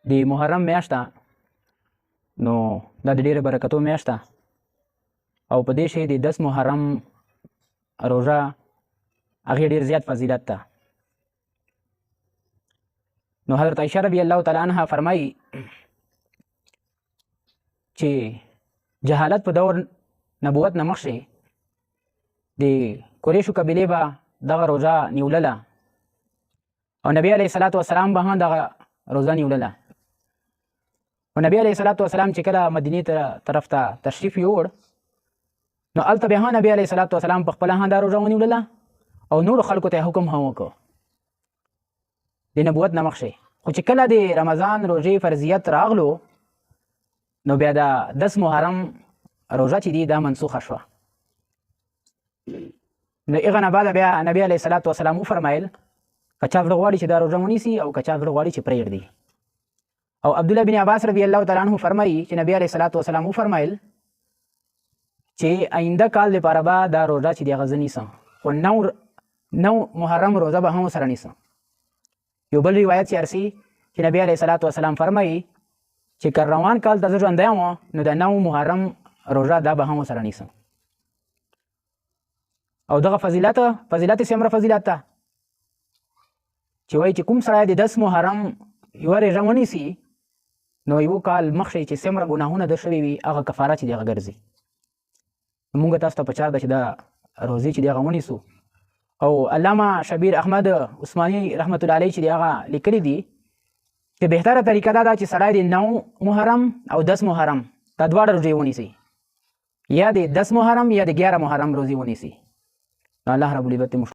د محرم میاشت ده نو دا د ډېرې برکتو میاشت ده او په دې شی د 10 محرم روژه هغې ډېر زیات فضیلت ده. نو حضرت عایشه رضی الله تعالی عنها فرمایي چې جهالت په دور نبوت نه مخکې د قریشو قبیلې به دغه روژه نیولله او نبی علیه الصلاة والسلام به هم دغه روژه نیولله. او نبی علیه الصلاة والسلام چې کله مدینې طرف ته تشریف یووړ نو هلته بیا هم نبی علیه الصلاة والسلام په خپله هم دا روژه ونیولله او نورو خلکو ته حکم هم وکړو د نبوت نه مخکې. خو چې کله د رمضان روژې فرضیت راغلو نو بیا د 10 محرم روژه چې دی دا منسوخه شوه. نو هغه نه بعد بیا نبی علیه الصلاة والسلام وفرمایل که چا زړه غواړي چې دا روژه ونیسي او که چا زړه غواړي چې پرېږدي. او عبدالله بن عباس رضی الله تعالی عنه فرمایي چې نبی علیه الصلاة والسلام وفرمایل چې آینده کال لپاره به دا روژه چې دی هغه زه نیسم خو نو محرم روژه به هم ورسره نیسم. یو بل روایت چې ارسي چې نبی علیه الصلاة والسلام فرمایي چې که روان کال ته زه ژوندی وم نو د 9 محرم روژه دا به هم ورسره نیسم. او دغه فضیلت څومره فضیلت ده چې وایي چې کوم سړی د 10 محرم یوه روژه ونیسي نو یو کال مخکې چې څومره ګناهونه ده شوي وي هغه کفاره چې دی هغه ګرځي. مونږ تاسو ته پکار ده چې دا روزې چې دی هغه ونیسو. او علامه شبیر احمد عثماني رحمت الله علیه چې دی هغه لیکلي دي چې بهتره طریقه دا ده چې سړی د 9 محرم او 10 محرم دا دواړه روژې ونیسي یا د 10 محرم یا د 11 محرم روزې ونیسي. الله رب العزت